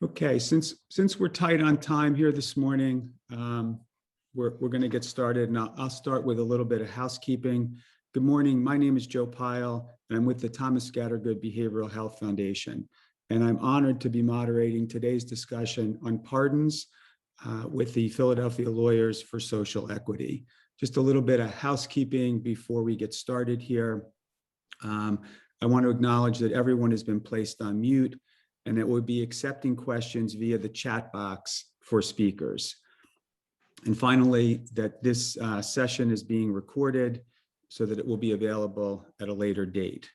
Okay, since we're tight on time here this morning, we're going to get started, and I'll start with a little bit of housekeeping. Good morning. My name is Joe Pyle, and I'm with the Thomas Scattergood Behavioral Health Foundation, and I'm honored to be moderating today's discussion on pardons with the Philadelphia Lawyers for Social Equity. Just a little bit of housekeeping before we get started here. I want to acknowledge that everyone has been placed on mute, and that we'll be accepting questions via the chat box for speakers. And finally, that this session is being recorded so that it will be available at a later date.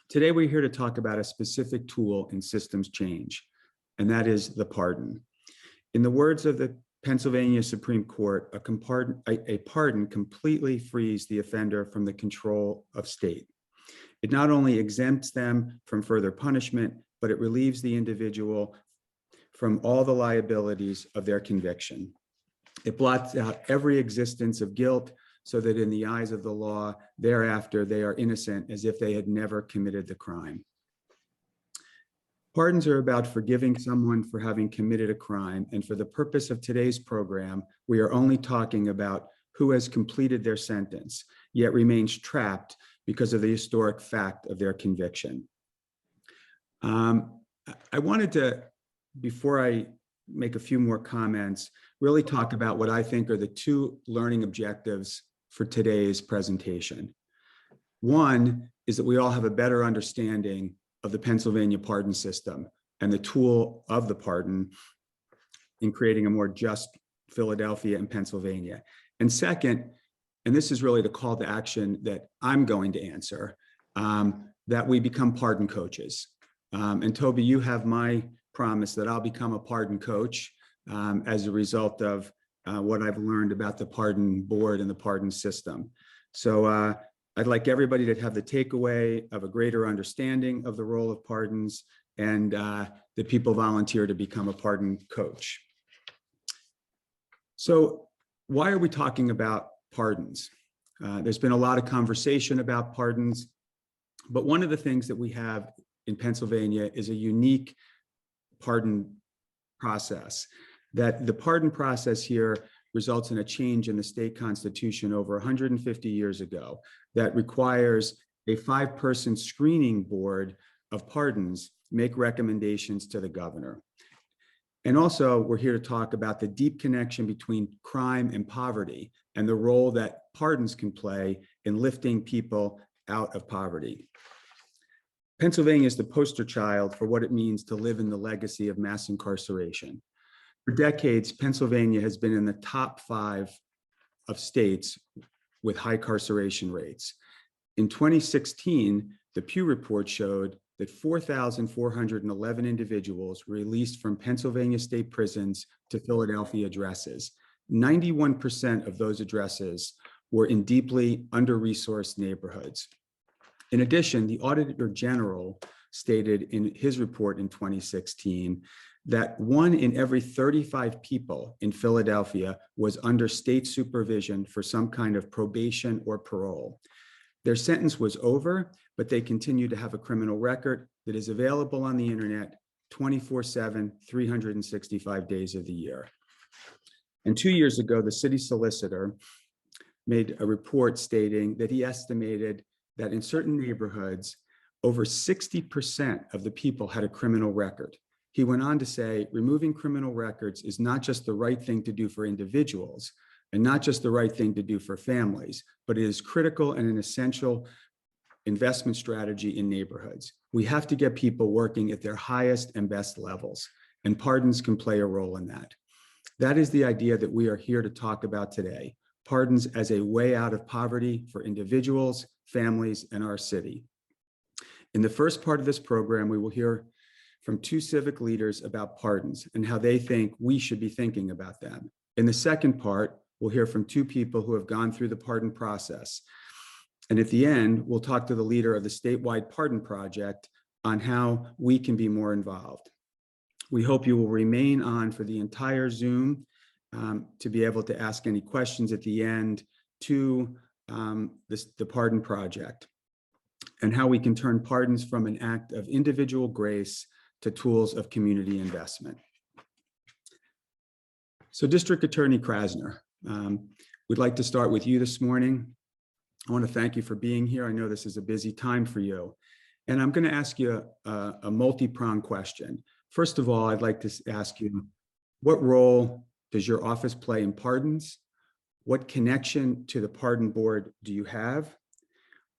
Today, we're here to talk about a specific tool in systems change, and that is the pardon. In the words of the Pennsylvania Supreme Court, a pardon completely frees the offender from the control of state. It not only exempts them from further punishment, but it relieves the individual from all the liabilities of their conviction. It blots out every existence of guilt so that in the eyes of the law, thereafter, they are innocent as if they had never committed the crime. Pardons are about forgiving someone for having committed a crime, and for the purpose of today's program, we are only talking about who has completed their sentence, yet remains trapped because of the historic fact of their conviction. I wanted to, before I make a few more comments, really talk about what I think are the two learning objectives for today's presentation. One is that we all have a better understanding of the Pennsylvania pardon system and the tool of the pardon in creating a more just Philadelphia and Pennsylvania. And second, and this is really the call to action that I'm going to answer, that we become pardon coaches. And Tobey, you have my promise that I'll become a pardon coach as a result of what I've learned about the pardon board and the pardon system. So I'd like everybody to have the takeaway of a greater understanding of the role of pardons, and that people volunteer to become a pardon coach. So why are we talking about pardons? There's been a lot of conversation about pardons, but one of the things that we have in Pennsylvania is a unique pardon process. That the pardon process here results in a change in the state constitution over 150 years ago that requires a 5-person screening board of pardons make recommendations to the governor. And also, we're here to talk about the deep connection between crime and poverty and the role that pardons can play in lifting people out of poverty. Pennsylvania is the poster child for what it means to live in the legacy of mass incarceration. For decades, Pennsylvania has been in the top 5 of states with high incarceration rates. In 2016, the Pew report showed that 4,411 individuals were released from Pennsylvania state prisons to Philadelphia addresses. 91% of those addresses were in deeply under-resourced neighborhoods. In addition, the Auditor General stated in his report in 2016 that 1 in every 35 people in Philadelphia was under state supervision for some kind of probation or parole. Their sentence was over, but they continue to have a criminal record that is available on the internet 24/7, 365 days of the year. And 2 years ago, the city solicitor made a report stating that he estimated that in certain neighborhoods, over 60% of the people had a criminal record. He went on to say, removing criminal records is not just the right thing to do for individuals and not just the right thing to do for families, but it is critical and an essential investment strategy in neighborhoods. We have to get people working at their highest and best levels, and pardons can play a role in that. That is the idea that we are here to talk about today. Pardons as a way out of poverty for individuals, families, and our city. In the first part of this program, we will hear from 2 civic leaders about pardons and how they think we should be thinking about them. In the second part, we'll hear from 2 people who have gone through the pardon process. And at the end, we'll talk to the leader of the statewide pardon project on how we can be more involved. We hope you will remain on for the entire Zoom to be able to ask any questions at the end to the Pardon Project, and how we can turn pardons from an act of individual grace to tools of community investment. So District Attorney Krasner, we'd like to start with you this morning. I want to thank you for being here. I know this is a busy time for you. And I'm going to ask you a multi-pronged question. First of all, I'd like to ask you, what role does your office play in pardons? What connection to the pardon board do you have?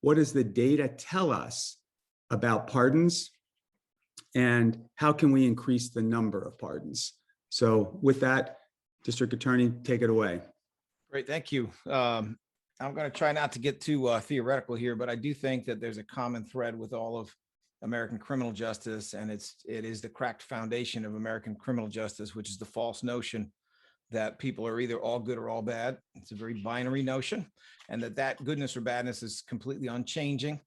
What does the data tell us about pardons? And how can we increase the number of pardons? So with that, District Attorney, take it away. Great, thank you. I'm going to try not to get too theoretical here, but I do think that there's a common thread with all of American criminal justice, and it is the cracked foundation of American criminal justice, which is the false notion that people are either all good or all bad. It's a very binary notion, and that goodness or badness is completely unchanging.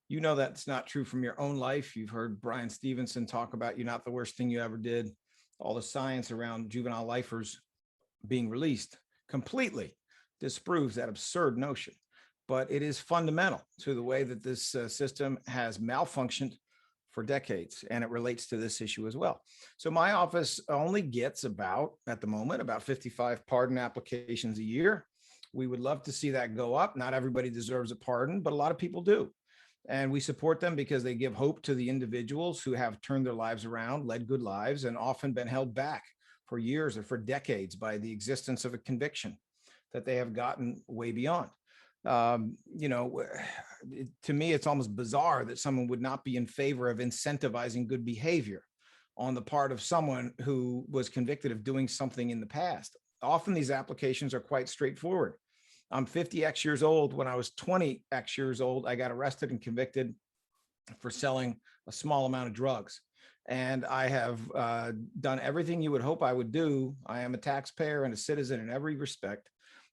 You know that's not true from your own life. You've heard Brian Stevenson talk about "you're not the worst thing you ever did." All the science around juvenile lifers being released completely disproves that absurd notion, but it is fundamental to the way that this system has malfunctioned for decades, and it relates to this issue as well. So my office only gets at the moment, about 55 pardon applications a year. We would love to see that go up. Not everybody deserves a pardon, but a lot of people do. And we support them because they give hope to the individuals who have turned their lives around, led good lives, and often been held back for years or for decades by the existence of a conviction that they have gotten way beyond. You know, to me, it's almost bizarre that someone would not be in favor of incentivizing good behavior on the part of someone who was convicted of doing something in the past. Often these applications are quite straightforward. I'm 50X years old. When I was 20X years old, I got arrested and convicted for selling a small amount of drugs. And I have done everything you would hope I would do. I am a taxpayer and a citizen in every respect,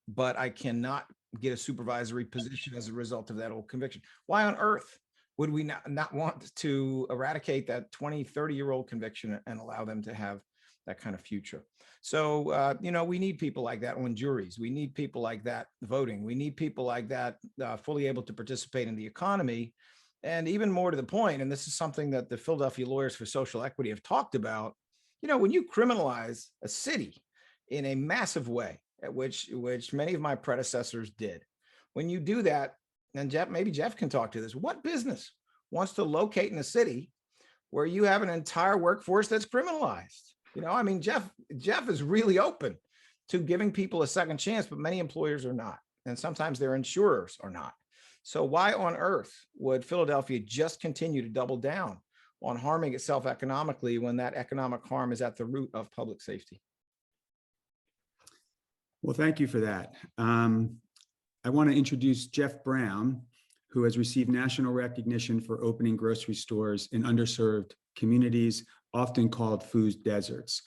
but I cannot get a supervisory position as a result of that old conviction. Why on earth would we not want to eradicate that 20, 30-year-old conviction and allow them to have that kind of future? So, you know, we need people like that on juries. We need people like that voting. We need people like that fully able to participate in the economy. And even more to the point, and this is something that the Philadelphia Lawyers for Social Equity have talked about, you know, when you criminalize a city in a massive way, at which many of my predecessors did. When you do that, and maybe Jeff can talk to this, what business wants to locate in a city where you have an entire workforce that's criminalized? You know, I mean, Jeff is really open to giving people a second chance, but many employers are not. And sometimes their insurers are not. So why on earth would Philadelphia just continue to double down on harming itself economically when that economic harm is at the root of public safety? Well, thank you for that. I want to introduce Jeff Brown, who has received national recognition for opening grocery stores in underserved communities, often called food deserts.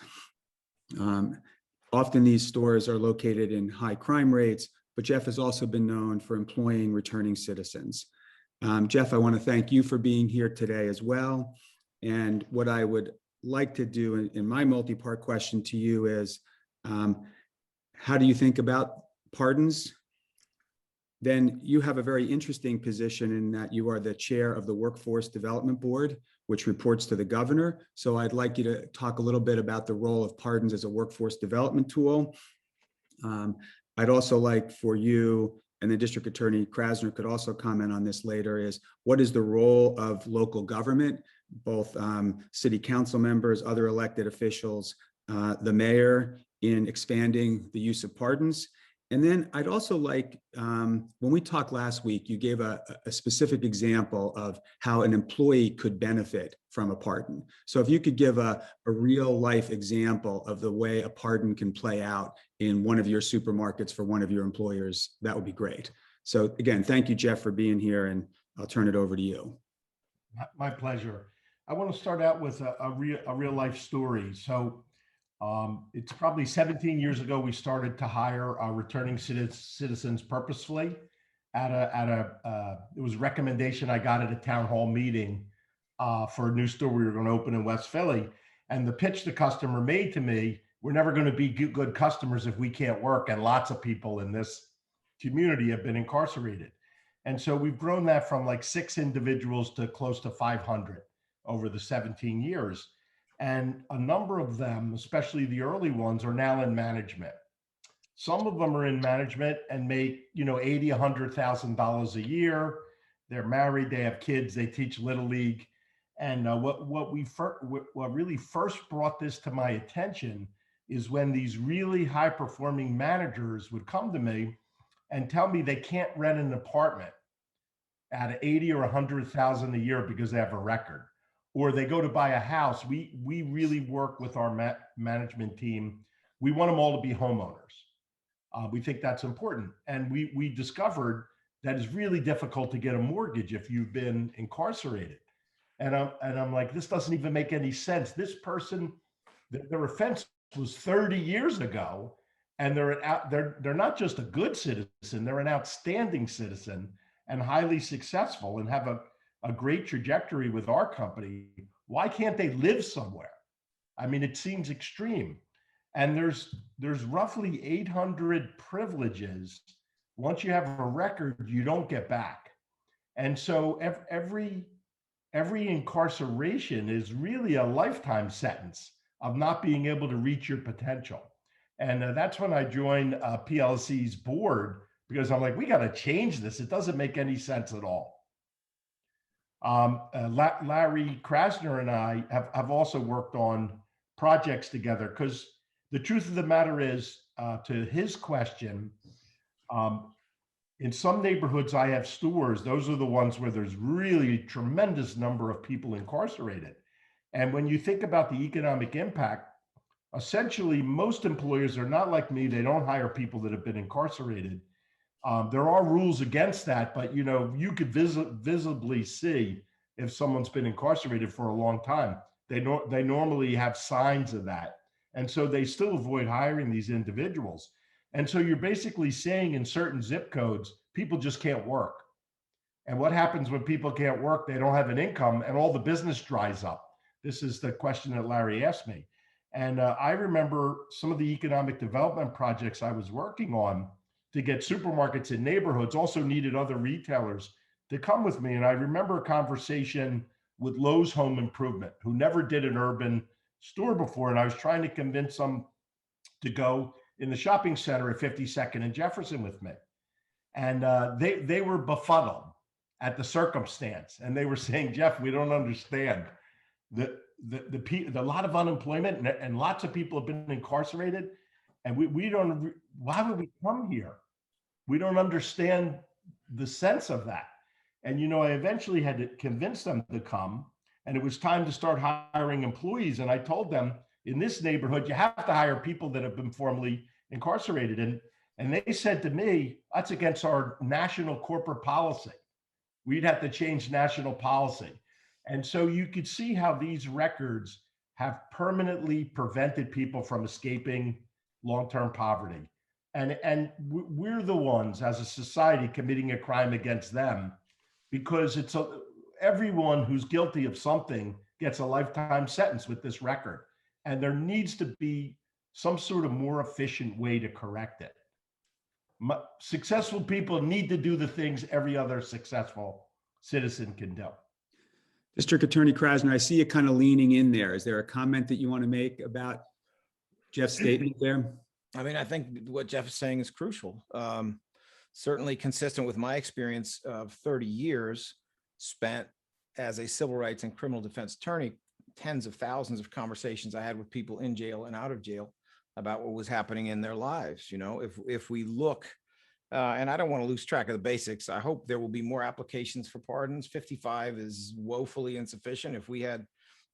Often these stores are located in high crime rates, but Jeff has also been known for employing returning citizens. Jeff, I want to thank you for being here today as well. And what I would like to do in my multi-part question to you is, how do you think about pardons? Then you have a very interesting position in that you are the chair of the Workforce Development Board, which reports to the governor. So I'd like you to talk a little bit about the role of pardons as a workforce development tool. I'd also like for you, and the District Attorney Krasner could also comment on this later, is what is the role of local government, both city council members, other elected officials, the mayor, in expanding the use of pardons? And then I'd also like, when we talked last week, you gave a specific example of how an employee could benefit from a pardon. So if you could give a real life example of the way a pardon can play out in one of your supermarkets for one of your employers, that would be great. So again, thank you, Jeff, for being here, and I'll turn it over to you. My pleasure. I want to start out with a real life story. So it's probably 17 years ago, we started to hire returning citizens purposefully it was a recommendation I got at a town hall meeting for a new store we were going to open in West Philly. And the pitch the customer made to me, we're never going to be good customers if we can't work. And lots of people in this community have been incarcerated. And so we've grown that from like 6 individuals to close to 500 over the 17 years. And a number of them, especially the early ones, are now in management. Some of them are in management and make, $80,000, $100,000 a year. They're married, they have kids, they teach Little League. And what really first brought this to my attention is when these really high performing managers would come to me and tell me they can't rent an apartment at 80 or 100,000 a year because they have a record, or they go to buy a house. We really work with our management team. We want them all to be homeowners. We think that's important. And we discovered that it's really difficult to get a mortgage if you've been incarcerated. And I'm like, this doesn't even make any sense. This person, their offense was 30 years ago, and they're not just a good citizen, they're an outstanding citizen and highly successful and have a great trajectory with our company. Why can't they live somewhere? I mean, it seems extreme. And there's roughly 800 privileges. Once you have a record, you don't get back. And so every incarceration is really a lifetime sentence of not being able to reach your potential. And that's when I joined PLC's board, because I'm like, we got to change this. It doesn't make any sense at all. Larry Krasner and I have also worked on projects together, because the truth of the matter is, to his question, in some neighborhoods I have stores. Those are the ones where there's really a tremendous number of people incarcerated. And when you think about the economic impact, essentially most employers are not like me. They don't hire people that have been incarcerated. There are rules against that, but you could visibly see if someone's been incarcerated for a long time. They normally have signs of that. And so they still avoid hiring these individuals. And so you're basically saying in certain zip codes, people just can't work. And what happens when people can't work? They don't have an income and all the business dries up. This is the question that Larry asked me. And I remember some of the economic development projects I was working on to get supermarkets in neighborhoods also needed other retailers to come with me. And I remember a conversation with Lowe's Home Improvement, who never did an urban store before. And I was trying to convince them to go in the shopping center at 52nd and Jefferson with me. And they were befuddled at the circumstance. And they were saying, Jeff, we don't understand. The lot of unemployment and lots of people have been incarcerated. And we don't, why would we come here? We don't understand the sense of that. And, I eventually had to convince them to come, and it was time to start hiring employees. And I told them, in this neighborhood, you have to hire people that have been formerly incarcerated. And they said to me, that's against our national corporate policy. We'd have to change national policy. And so you could see how these records have permanently prevented people from escaping long-term poverty. And we're the ones as a society committing a crime against them, because everyone who's guilty of something gets a lifetime sentence with this record. And there needs to be some sort of more efficient way to correct it. Successful people need to do the things every other successful citizen can do. District Attorney Krasner, I see you kind of leaning in there. Is there a comment that you want to make about Jeff's statement there? I mean, I think what Jeff is saying is crucial. Certainly consistent with my experience of 30 years spent as a civil rights and criminal defense attorney, tens of thousands of conversations I had with people in jail and out of jail about what was happening in their lives. If we look, and I don't want to lose track of the basics, I hope there will be more applications for pardons. 55 is woefully insufficient. If we had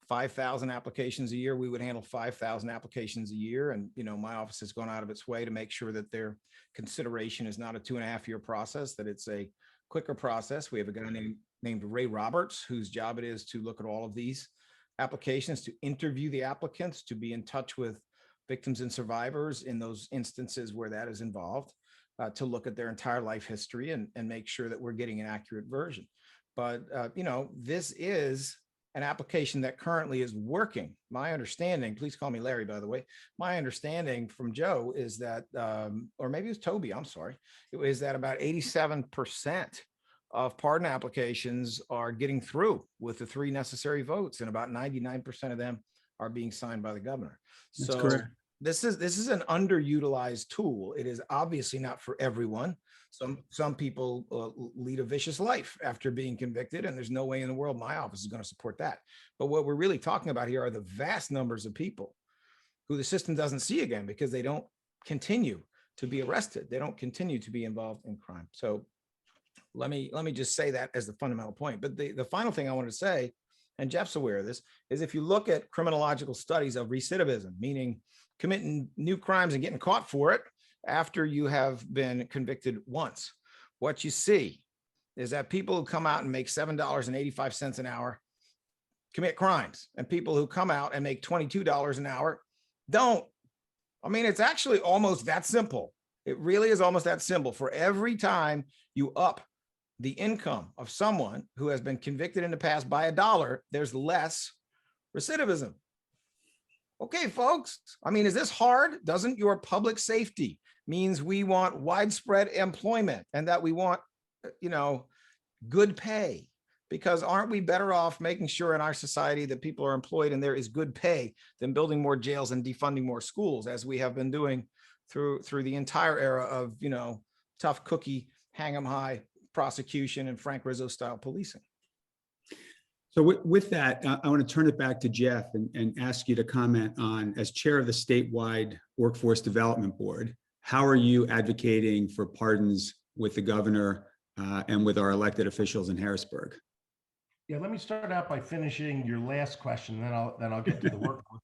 5,000 applications a year, we would handle 5,000 applications a year. And, my office has gone out of its way to make sure that their consideration is not a 2.5-year process, that it's a quicker process. We have a guy named Ray Roberts, whose job it is to look at all of these applications, to interview the applicants, to be in touch with victims and survivors in those instances where that is involved, to look at their entire life history and make sure that we're getting an accurate version. But, this is an application that currently is working. My understanding, please call me Larry, by the way, my understanding from Joe is that, or maybe it was Tobey, I'm sorry, it was that about 87% of pardon applications are getting through with the 3 necessary votes, and about 99% of them are being signed by the governor. That's So correct. this is an underutilized tool. It is obviously not for everyone. Some people lead a vicious life after being convicted, and there's no way in the world my office is going to support that. But what we're really talking about here are the vast numbers of people who the system doesn't see again because they don't continue to be arrested. They don't continue to be involved in crime. So let me just say that as the fundamental point. But the final thing I wanted to say, and Jeff's aware of this, is if you look at criminological studies of recidivism, meaning committing new crimes and getting caught for it after you have been convicted once, what you see is that people who come out and make $7.85 an hour commit crimes, and people who come out and make $22 an hour don't. I mean, it's actually almost that simple. It really is almost that simple. For every time you up the income of someone who has been convicted in the past by $1, there's less recidivism. Okay, folks, I mean, is this hard? Doesn't your public safety means we want widespread employment and that we want, good pay? Because aren't we better off making sure in our society that people are employed and there is good pay than building more jails and defunding more schools, as we have been doing through the entire era of, tough cookie, hang 'em high prosecution and Frank Rizzo style policing? So with that, I want to turn it back to Jeff and ask you to comment on, as chair of the statewide Workforce Development Board, how are you advocating for pardons with the governor and with our elected officials in Harrisburg? Yeah, let me start out by finishing your last question, then I'll get to the workforce.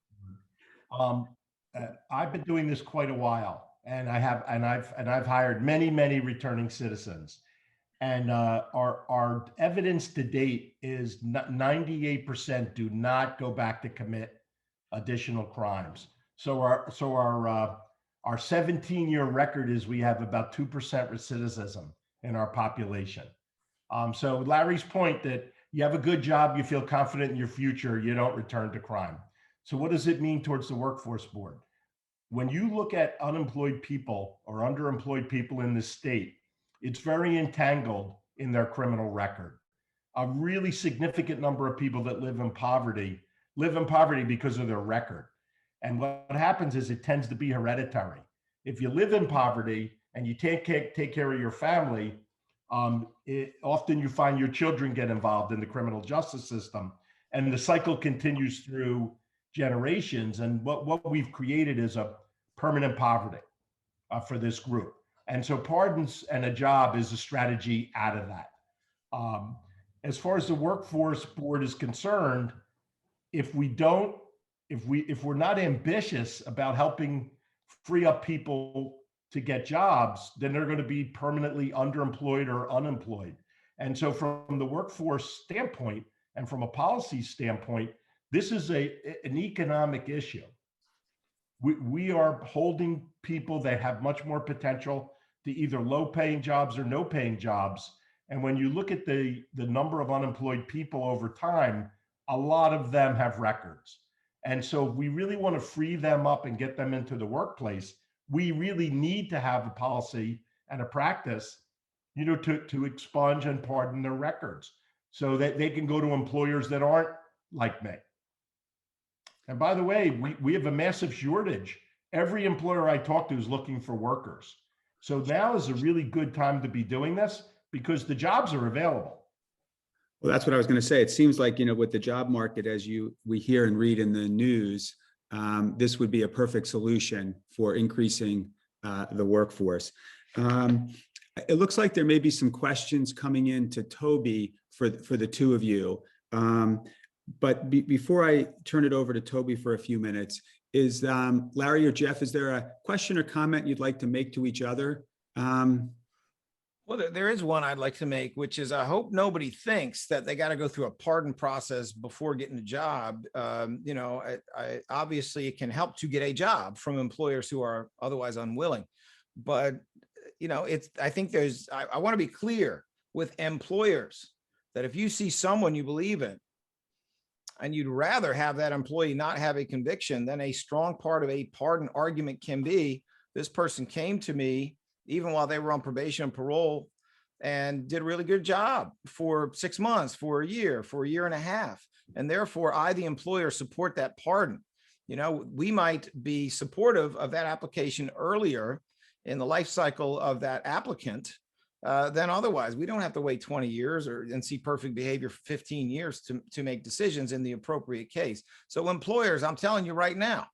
I've been doing this quite a while, and I've hired many returning citizens, and our evidence to date is 98% do not go back to commit additional crimes. So our 17-year record is we have about 2% recidivism in our population. So Larry's point that you have a good job, you feel confident in your future, you don't return to crime. So what does it mean towards the workforce board? When you look at unemployed people or underemployed people in this state, it's very entangled in their criminal record. A really significant number of people that live in poverty because of their record. And what happens is it tends to be hereditary. If you live in poverty and you take care of your family, often you find your children get involved in the criminal justice system, and the cycle continues through generations. And what we've created is a permanent poverty for this group. And so pardons and a job is a strategy out of that. As far as the workforce board is concerned, if we're not ambitious about helping free up people to get jobs, then they're going to be permanently underemployed or unemployed. And so from the workforce standpoint and from a policy standpoint, this is an economic issue. We are holding people that have much more potential to either low paying jobs or no paying jobs. And when you look at the number of unemployed people over time, a lot of them have records. And so if we really want to free them up and get them into the workplace, we really need to have a policy and a practice, to expunge and pardon their records so that they can go to employers that aren't like me. And by the way, we have a massive shortage. Every employer I talk to is looking for workers. So now is a really good time to be doing this because the jobs are available. Well, that's what I was going to say. It seems like, with the job market, as we hear and read in the news, this would be a perfect solution for increasing the workforce. It looks like there may be some questions coming in to Tobey for the two of you. But before I turn it over to Tobey for a few minutes, is Larry or Jeff, is there a question or comment you'd like to make to each other? Well, there is one I'd like to make, which is I hope nobody thinks that they got to go through a pardon process before getting a job. Obviously, it can help to get a job from employers who are otherwise unwilling. But, I think I want to be clear with employers that if you see someone you believe in, and you'd rather have that employee not have a conviction, then a strong part of a pardon argument can be, this person came to me even while they were on probation and parole, and did a really good job for 6 months, for a year and a half. And therefore, I, the employer, support that pardon. You know, we might be supportive of that application earlier in the life cycle of that applicant than otherwise. We don't have to wait 20 years and see perfect behavior for 15 years to make decisions in the appropriate case. So employers, I'm telling you right now,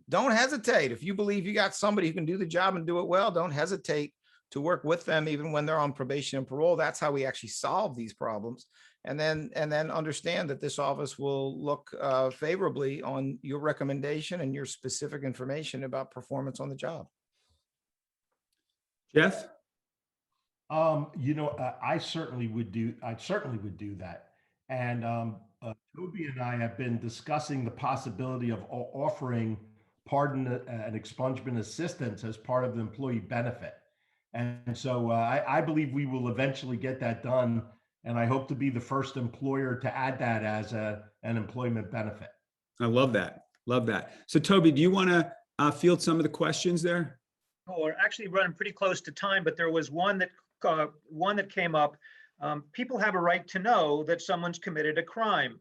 don't hesitate. If you believe you got somebody who can do the job and do it well, don't hesitate to work with them, even when they're on probation and parole. That's how we actually solve these problems. And then understand that this office will look favorably on your recommendation and your specific information about performance on the job. Jeff? I certainly would do that. And Tobey and I have been discussing the possibility of offering pardon and expungement assistance as part of the employee benefit. And so I believe we will eventually get that done. And I hope to be the first employer to add that as an employment benefit. I love that. Love that. So Tobey, do you want to field some of the questions there? Oh, we're actually running pretty close to time, but there was one that came up. People have a right to know that someone's committed a crime.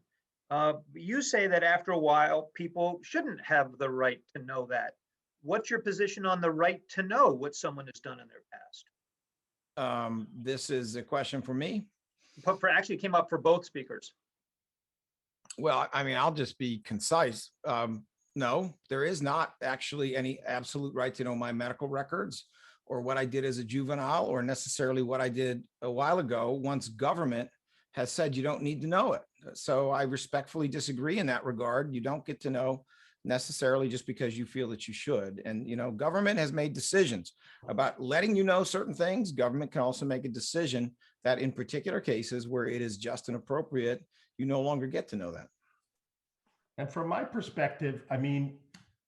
You say that after a while, people shouldn't have the right to know that. What's your position on the right to know what someone has done in their past? This is a question for me. Actually came up for both speakers. Well, I mean, I'll just be concise. No, there is not actually any absolute right to know my medical records or what I did as a juvenile or necessarily what I did a while ago once government has said you don't need to know it. So I respectfully disagree in that regard. You don't get to know necessarily just because you feel that you should. And, you know, government has made decisions about letting you know certain things. Government can also make a decision that in particular cases where it is just and appropriate, you no longer get to know that. And from my perspective, I mean,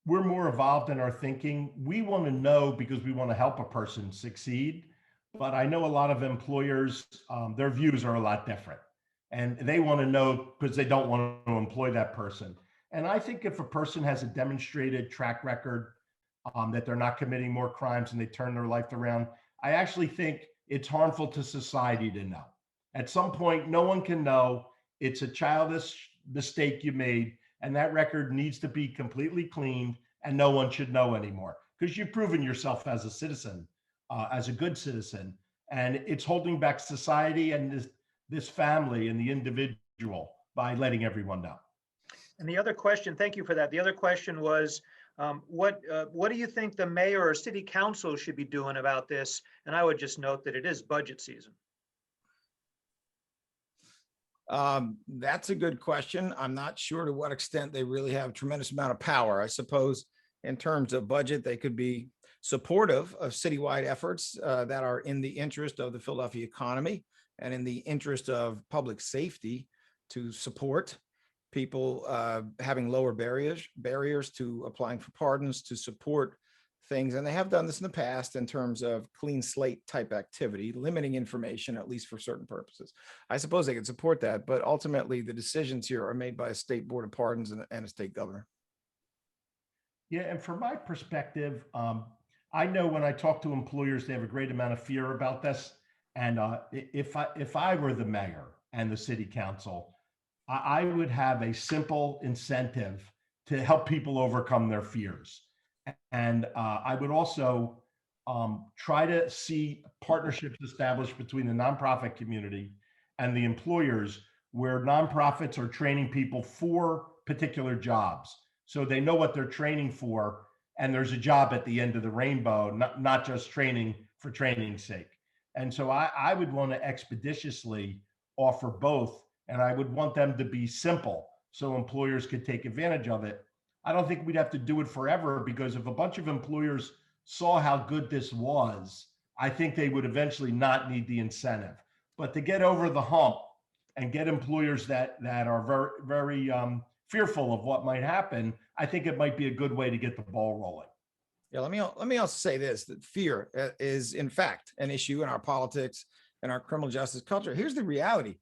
we're more evolved in our thinking. We want to know because we want to help a person succeed. But I know a lot of employers, their views are a lot different. And they want to know because they don't want to employ that person. And I think if a person has a demonstrated track record that they're not committing more crimes and they turn their life around, I actually think it's harmful to society to know. At some point, no one can know. It's a childish mistake you made, and that record needs to be completely cleaned, and no one should know anymore because you've proven yourself as a citizen, as a good citizen, and it's holding back society and this family and the individual by letting everyone know. And the other question, thank you for that. The other question was, what do you think the mayor or city council should be doing about this? And I would just note that it is budget season. That's a good question. I'm not sure to what extent they really have a tremendous amount of power. I suppose in terms of budget, they could be supportive of citywide efforts that are in the interest of the Philadelphia economy and in the interest of public safety to support people having lower barriers to applying for pardons, to support things. And they have done this in the past in terms of clean slate type activity, limiting information, at least for certain purposes. I suppose they could support that, but ultimately the decisions here are made by a state board of pardons and a state governor. Yeah, and from my perspective, I know when I talk to employers, they have a great amount of fear about this. And if I were the mayor and the city council, I would have a simple incentive to help people overcome their fears. And I would also try to see partnerships established between the nonprofit community and the employers, where nonprofits are training people for particular jobs. So they know what they're training for, and there's a job at the end of the rainbow, not just training for training's sake. And so I would want to expeditiously offer both, and I would want them to be simple so employers could take advantage of it. I don't think we'd have to do it forever, because if a bunch of employers saw how good this was, I think they would eventually not need the incentive. But to get over the hump and get employers that are very fearful of what might happen, I think it might be a good way to get the ball rolling. Yeah, let me also say this, that fear is in fact an issue in our politics and our criminal justice culture. Here's the reality.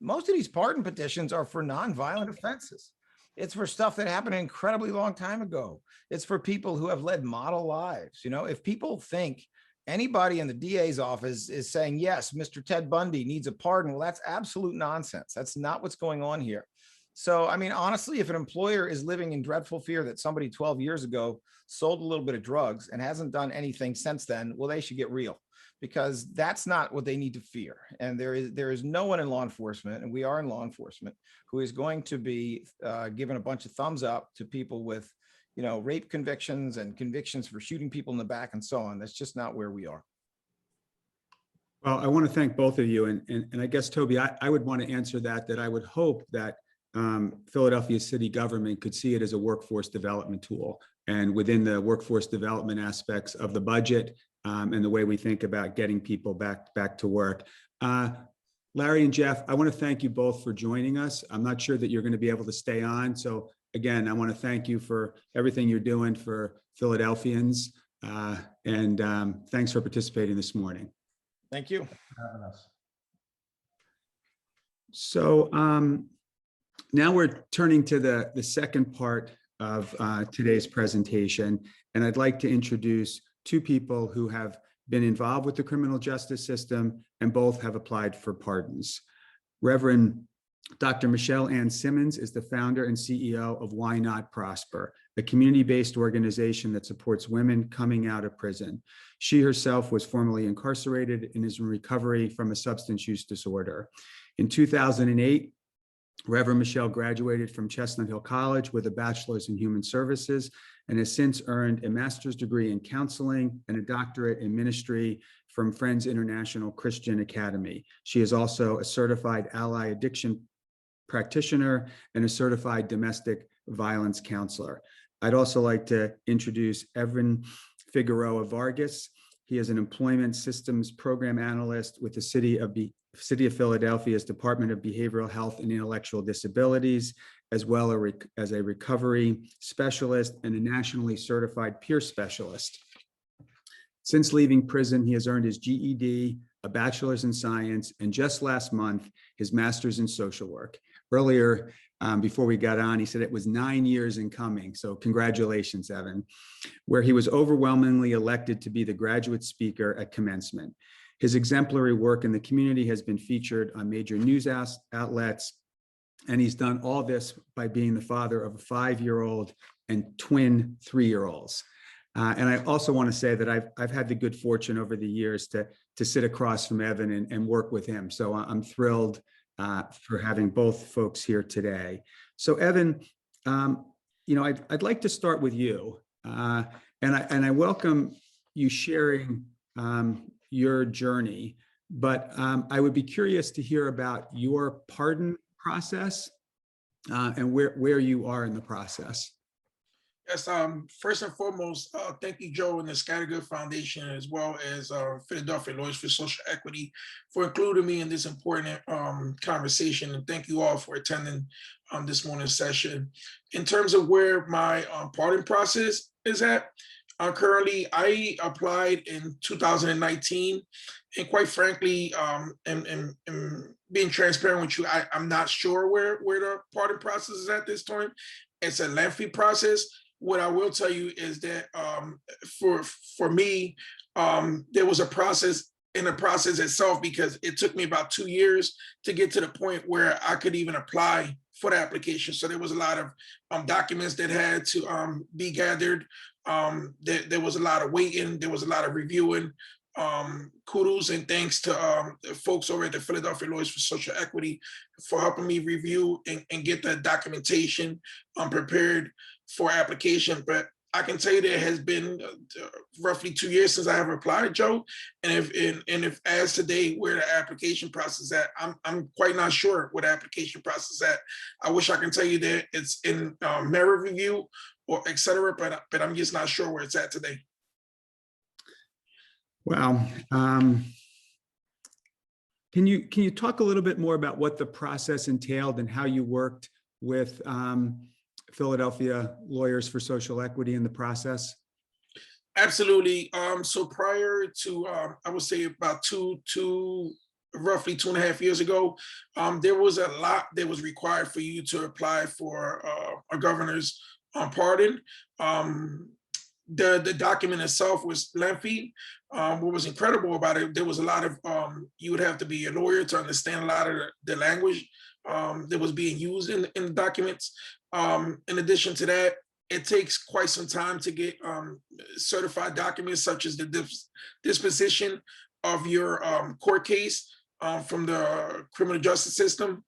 Most of these pardon petitions are for nonviolent offenses. It's for stuff that happened an incredibly long time ago. It's for people who have led model lives. You know, if people think anybody in the DA's office is saying, yes, Mr. Ted Bundy needs a pardon. Well, that's absolute nonsense. That's not what's going on here. So, I mean, honestly, if an employer is living in dreadful fear that somebody 12 years ago sold a little bit of drugs and hasn't done anything since then, well, they should get real, because that's not what they need to fear. And there is no one in law enforcement, and we are in law enforcement, who is going to be giving a bunch of thumbs up to people with, you know, rape convictions and convictions for shooting people in the back and so on. That's just not where we are. Well, I want to thank both of you. And I guess, Tobey, I would want to answer that I would hope that Philadelphia city government could see it as a workforce development tool. And within the workforce development aspects of the budget and the way we think about getting people back to work. Larry and Jeff, I want to thank you both for joining us. I'm not sure that you're going to be able to stay on. So again, I want to thank you for everything you're doing for Philadelphians. And thanks for participating this morning. Thank you. So now we're turning to the second part of today's presentation. And I'd like to introduce two people who have been involved with the criminal justice system and both have applied for pardons. Reverend Dr. Michelle Ann Simmons is the founder and CEO of Why Not Prosper, a community-based organization that supports women coming out of prison. She herself was formerly incarcerated and is in recovery from a substance use disorder. In 2008, Reverend Michelle graduated from Chestnut Hill College with a bachelor's in human services and has since earned a master's degree in counseling and a doctorate in ministry from Friends International Christian Academy. She is also a certified ally addiction practitioner and a certified domestic violence counselor. I'd also like to introduce Evan Figueroa-Vargas. He is an employment systems program analyst with the City of Philadelphia's Department of Behavioral Health and Intellectual Disabilities, as well as a recovery specialist and a nationally certified peer specialist. Since leaving prison, he has earned his GED, a bachelor's in science, and just last month, his master's in social work. Earlier, before we got on, he said it was 9 years in coming. So congratulations, Evan, where he was overwhelmingly elected to be the graduate speaker at commencement. His exemplary work in the community has been featured on major news outlets, and he's done all this by being the father of a 5-year-old and twin 3-year-olds. And I also want to say that I've had the good fortune over the years to sit across from Evan and work with him. So I'm thrilled for having both folks here today. So Evan, I'd like to start with you, and I welcome you sharing your journey, but I would be curious to hear about your pardon process and where you are in the process. Yes, first and foremost, thank you, Joe, and the Scattergood Foundation, as well as Philadelphia Lawyers for Social Equity, for including me in this important conversation. And thank you all for attending this morning's session. In terms of where my pardon process is at, currently, I applied in 2019, and quite frankly, and being transparent with you, I'm not sure where the pardon process is at this time. It's a lengthy process. What I will tell you is that for me, there was a process in the process itself, because it took me about 2 years to get to the point where I could even apply for the application. So there was a lot of documents that had to be gathered. There was a lot of waiting. There was a lot of reviewing. Kudos and thanks to folks over at the Philadelphia Lawyers for Social Equity for helping me review and get the documentation prepared for application. But I can tell you that it has been roughly 2 years since I have applied, Joe. And if as today where the application process at, I'm quite not sure what the application process at. I wish I can tell you that it's in merit review or et cetera, but I'm just not sure where it's at today. Wow. Can you talk a little bit more about what the process entailed and how you worked with Philadelphia Lawyers for Social Equity in the process? Absolutely. So prior to, I would say about roughly 2.5 years ago, there was a lot that was required for you to apply for a governor's pardon. the document itself was lengthy. What was incredible about it, there was a lot of, you would have to be a lawyer to understand a lot of the language that was being used in the documents. In addition to that, it takes quite some time to get certified documents such as the disposition of your court case from the criminal justice system.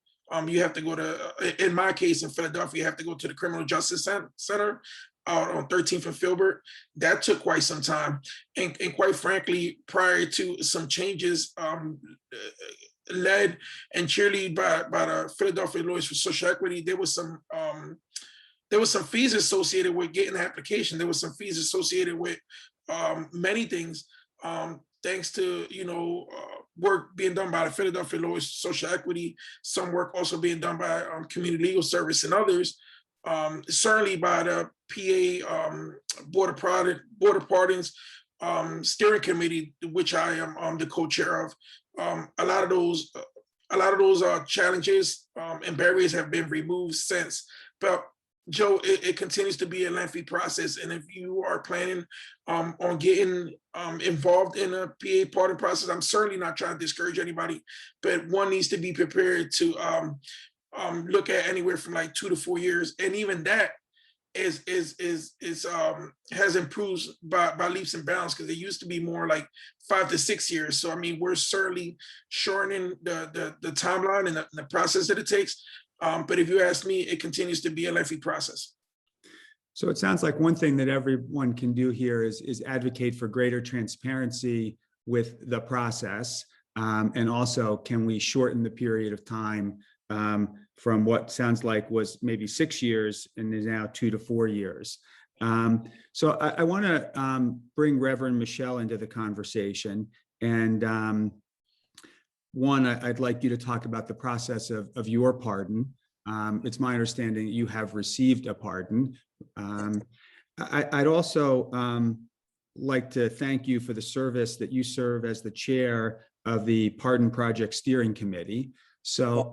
You have to go to, in my case in Philadelphia, you have to go to the Criminal Justice Center out on 13th and Filbert. That took quite some time. And quite frankly, prior to some changes led and cheerleaded by the Philadelphia Lawyers for Social Equity, there was some fees associated with getting the application. There was some fees associated with many things, thanks to, work being done by the Philadelphia Lawyers for Social Equity, some work also being done by Community Legal Service and others, certainly by the PA Board of Pardons Steering Committee, which I am the co-chair of. A lot of those challenges and barriers have been removed since. But Joe, it continues to be a lengthy process. And if you are planning on getting involved in a PA pardon process, I'm certainly not trying to discourage anybody, but one needs to be prepared to look at anywhere from like 2 to 4 years. And even that has improved by leaps and bounds, because it used to be more like 5 to 6 years. So, I mean, we're certainly shortening the timeline and the process that it takes. But if you ask me, it continues to be a lengthy process. So it sounds like one thing that everyone can do here is advocate for greater transparency with the process. And also, can we shorten the period of time from what sounds like was maybe 6 years and is now 2 to 4 years. So I want to bring Reverend Michelle into the conversation. And one, I'd like you to talk about the process of your pardon. It's my understanding that you have received a pardon. I'd also like to thank you for the service that you serve as the chair of the Pardon Project Steering Committee. So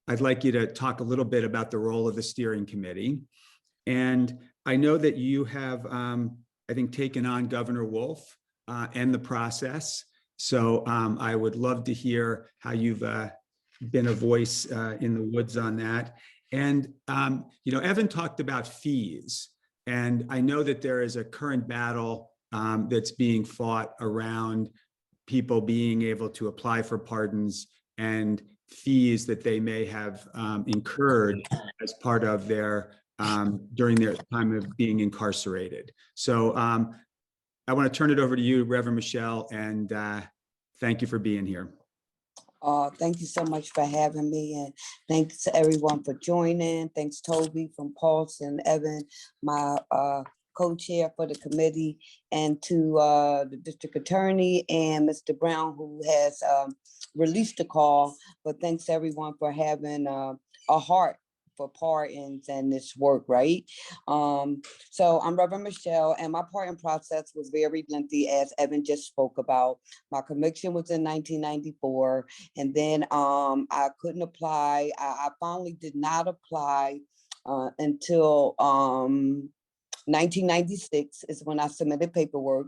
I'd like you to talk a little bit about the role of the steering committee. And I know that you have, I think, taken on Governor Wolf and the process. So I would love to hear how you've been a voice in the woods on that. And, Evan talked about fees. And I know that there is a current battle that's being fought around people being able to apply for pardons and fees that they may have incurred as part of their during their time of being incarcerated. So I want to turn it over to you, Reverend Michelle, and thank you for being here. Thank you so much for having me, and thanks to everyone for joining. Thanks, Tobey from Pulse and Evan, my co-chair for the committee, and to the district attorney and Mr. Brown, who has released the call. But thanks everyone for having a heart for pardons and this work, right? So I'm Reverend Michelle, and my pardon process was very lengthy, as Evan just spoke about. My conviction was in 1994, and then I couldn't apply. I finally did not apply until 1996 is when I submitted paperwork.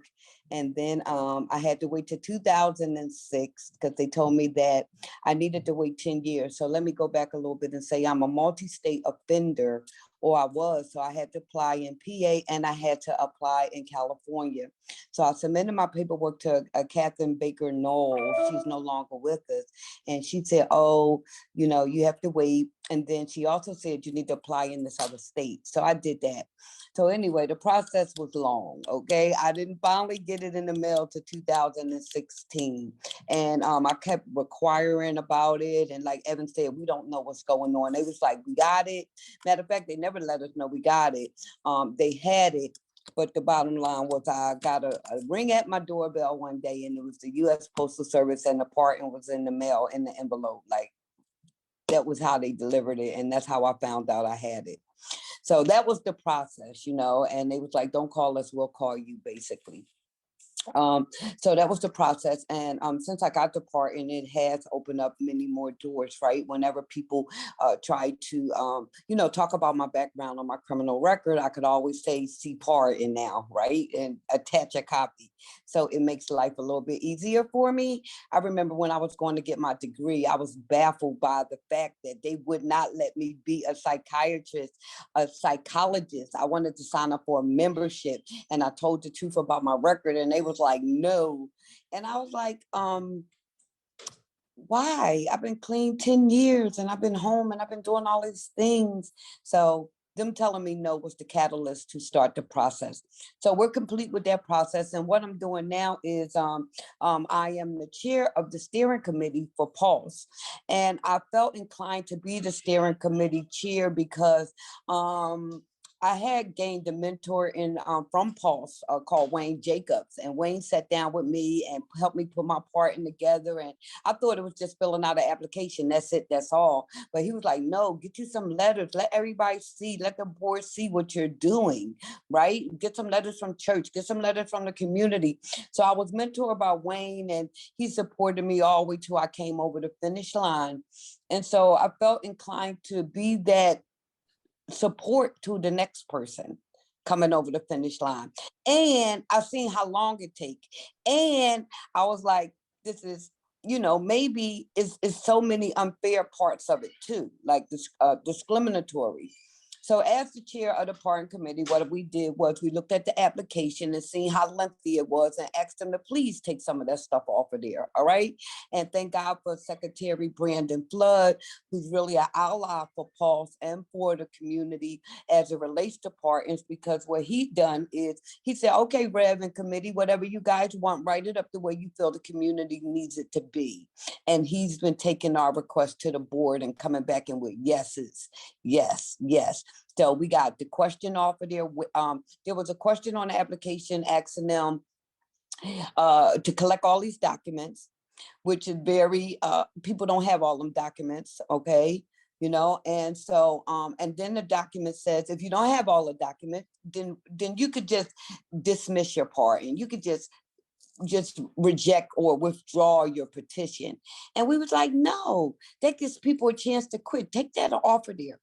And then I had to wait till 2006 because they told me that I needed to wait 10 years. So let me go back a little bit and say I'm a multi-state offender, or I was. So I had to apply in PA and I had to apply in California. So I submitted my paperwork to Catherine Baker Knowles. She's no longer with us. And she said, oh, you have to wait. And then she also said you need to apply in this other state. So I did that. So anyway, the process was long, okay? I didn't finally get it in the mail to 2016. And I kept requiring about it. And like Evan said, we don't know what's going on. They was like, we got it. Matter of fact, they never let us know we got it. They had it. But the bottom line was I got a ring at my doorbell one day, and it was the U.S. Postal Service, and the pardon was in the mail in the envelope. Like, that was how they delivered it. And that's how I found out I had it. So that was the process, and they was like, don't call us, we'll call you, basically. Um, so that was the process. And since I got the part, and it has opened up many more doors, right? Whenever people try to, talk about my background on my criminal record, I could always say, see pardon now, right? And attach a copy. So it makes life a little bit easier for me. I remember when I was going to get my degree, I was baffled by the fact that they would not let me be a psychiatrist, a psychologist. I wanted to sign up for a membership, and I told the truth about my record, and they was like, no. And I was like, why? I've been clean 10 years and I've been home and I've been doing all these things. So them telling me no was the catalyst to start the process. So we're complete with that process. And what I'm doing now is I am the chair of the steering committee for Pulse. And I felt inclined to be the steering committee chair because I had gained a mentor from Pulse called Wayne Jacobs, and Wayne sat down with me and helped me put my part in together. And I thought it was just filling out an application. That's it. That's all. But he was like, no, get you some letters. Let everybody see. Let the board see what you're doing, right? Get some letters from church. Get some letters from the community. So I was mentored by Wayne, and he supported me all the way till I came over the finish line. And so I felt inclined to be that support to the next person coming over the finish line. And I've seen how long it takes. And I was like, this is, maybe it's so many unfair parts of it too, like this discriminatory. So as the chair of the pardon committee, what we did was we looked at the application and seen how lengthy it was and asked them to please take some of that stuff off of there. All right. And thank God for Secretary Brandon Flood, who's really an ally for Pulse and for the community as it relates to pardons, because what he done is he said, okay, Rev and committee, whatever you guys want, write it up the way you feel the community needs it to be. And he's been taking our request to the board and coming back in with yeses. Yes, yes. So we got the question off of there. There was a question on the application asking them to collect all these documents, which is very, people don't have all them documents, okay? And so, and then the document says, if you don't have all the documents, then you could just dismiss your part, and you could just reject or withdraw your petition. And we was like, no, that gives people a chance to quit. Take that off of there.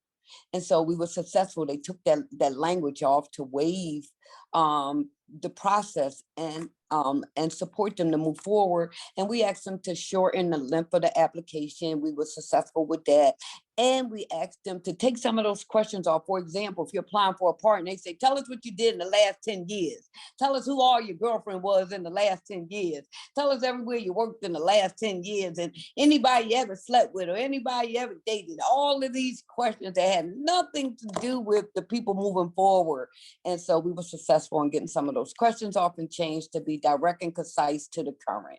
And so we were successful. They took that language off to waive the process and support them to move forward. And we asked them to shorten the length of the application. We were successful with that. And we asked them to take some of those questions off. For example, if you're applying for a partner, they say, tell us what you did in the last 10 years. Tell us who all your girlfriend was in the last 10 years. Tell us everywhere you worked in the last 10 years, and anybody you ever slept with or anybody you ever dated. All of these questions that had nothing to do with the people moving forward. And so we were successful in getting some of those questions off and changed to be direct and concise to the current.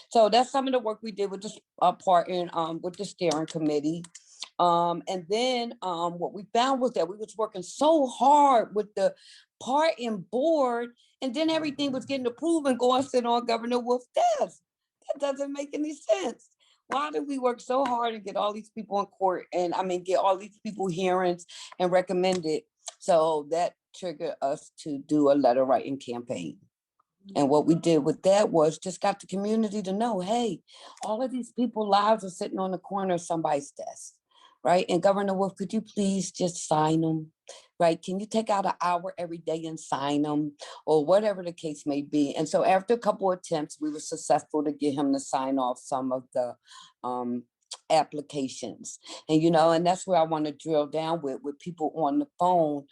So that's some of the work we did with this partner with the steering committee. And then what we found was that we was working so hard with the pardon board, and then everything was getting approved and going to sit on Governor Wolf's desk. That doesn't make any sense. Why did we work so hard and get all these people in court, and get all these people hearings and recommended? So that triggered us to do a letter writing campaign. And what we did with that was just got the community to know, hey, all of these people's lives are sitting on the corner of somebody's desk, right? And Governor Wolf, could you please just sign them, right? Can you take out an hour every day and sign them, or whatever the case may be? And so after a couple of attempts, we were successful to get him to sign off some of the applications. And that's where I want to drill down with people on the phone,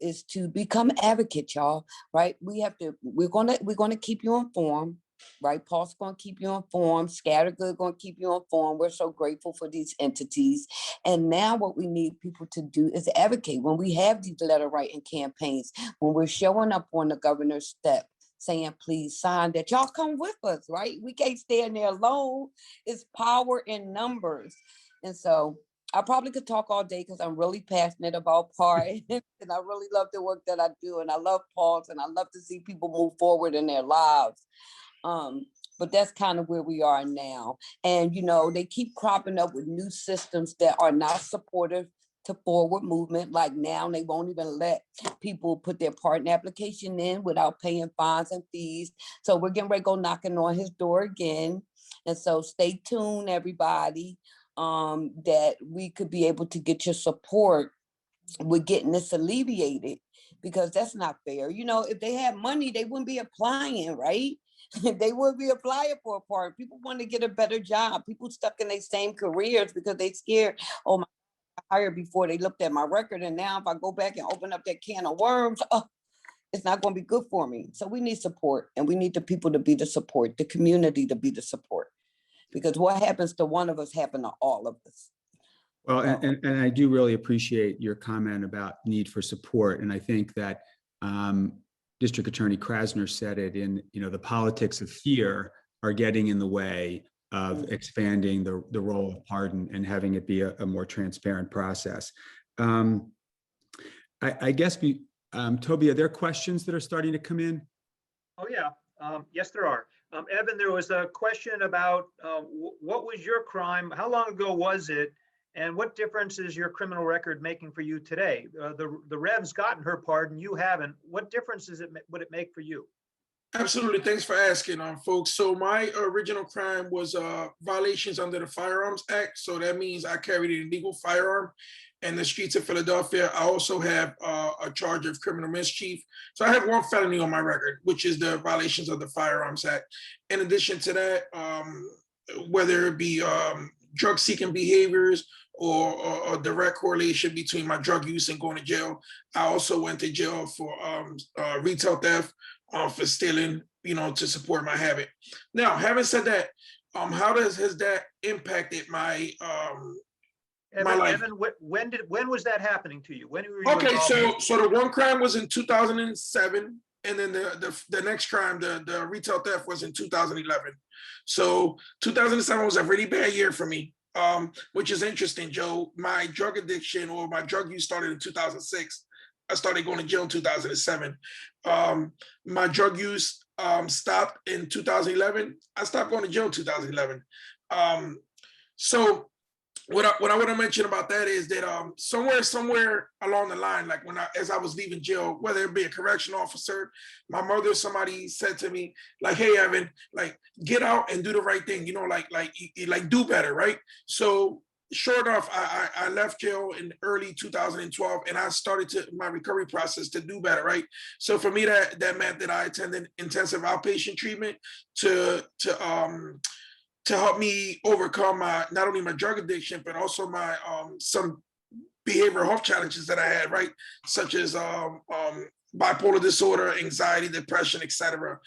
is to become advocates, y'all, right? We're gonna keep you informed, right? Paul's gonna keep you informed. Scattergood gonna keep you informed. We're so grateful for these entities. And now what we need people to do is advocate. When we have these letter writing campaigns, when we're showing up on the governor's step, saying, please sign, that y'all come with us, right? We can't stand there alone. It's power in numbers. And so I probably could talk all day because I'm really passionate about pardon, and I really love the work that I do, and I love Paul's, and I love to see people move forward in their lives. But that's kind of where we are now. And, they keep cropping up with new systems that are not supportive to forward movement. Like now, they won't even let people put their pardon application in without paying fines and fees. So we're getting ready to go knocking on his door again. And so stay tuned, everybody, that we could be able to get your support with getting this alleviated, because that's not fair. You know, if they had money, they wouldn't be applying, right? They would be applying for a pardon. People want to get a better job. People stuck in their same careers because they scared, oh my, I hired before they looked at my record. And now if I go back and open up that can of worms, oh, it's not going to be good for me. So we need support, and we need the people to be the support, the community to be the support, because what happens to one of us happen to all of us. Well, and I do really appreciate your comment about need for support. And I think that District Attorney Krasner said it in, the politics of fear are getting in the way of expanding the role of pardon and having it be a more transparent process. I guess, Tobey, are there questions that are starting to come in? Oh, yeah. Yes, there are. Evan, there was a question about what was your crime? How long ago was it? And what difference is your criminal record making for you today? The Rev's gotten her pardon, you haven't. What difference would it make for you? Absolutely. Thanks for asking, folks. So my original crime was violations under the Firearms Act. So that means I carried an illegal firearm in the streets of Philadelphia. I also have a charge of criminal mischief. So I have one felony on my record, which is the violations of the Firearms Act. In addition to that, whether it be drug-seeking behaviors or a direct correlation between my drug use and going to jail. I also went to jail for retail theft, for stealing, to support my habit. Now, having said that, how has that impacted my my life? Evan, when was that happening to you? When were you Okay, involved? so the one crime was in 2007, and then the next crime, the retail theft, was in 2011. So 2007 was a really bad year for me, which is interesting, Joe. My drug addiction or my drug use started in 2006. I started going to jail in 2007. My drug use stopped in 2011. I stopped going to jail in 2011. So what I want to mention about that is that somewhere along the line, like as I was leaving jail, whether it be a correction officer, my mother, or somebody said to me, like, "Hey, Evan, like, get out and do the right thing, like do better, right?" So sure enough, I left jail in early 2012, and I started my recovery process to do better, right? So for me, that meant that I attended intensive outpatient treatment to help me overcome not only my drug addiction, but also my some behavioral health challenges that I had, right? Such as bipolar disorder, anxiety, depression, etc.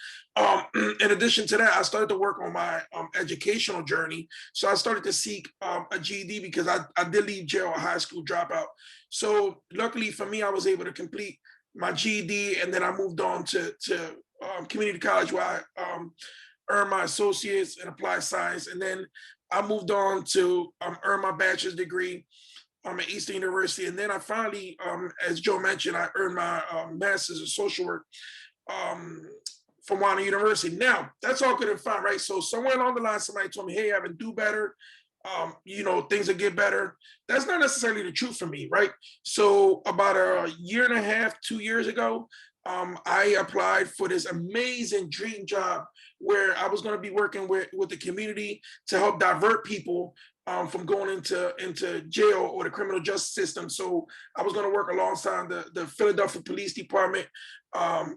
In addition to that, I started to work on my educational journey. So I started to seek a GED because I did leave jail, a high school dropout. So luckily for me, I was able to complete my GED, and then I moved on to community college, where I earned my associates in applied science, and then I moved on to earn my bachelor's degree at Eastern University, and then I finally, as Joe mentioned, I earned my master's in social work from Warner University. Now, that's all good and fine, right? So somewhere along the line, somebody told me, "Hey, Evan, do better. Things will get better." That's not necessarily the truth for me, right? So about a year and a half, 2 years ago, I applied for this amazing dream job where I was going to be working with the community to help divert people from going into jail or the criminal justice system. So I was going to work alongside the Philadelphia Police Department,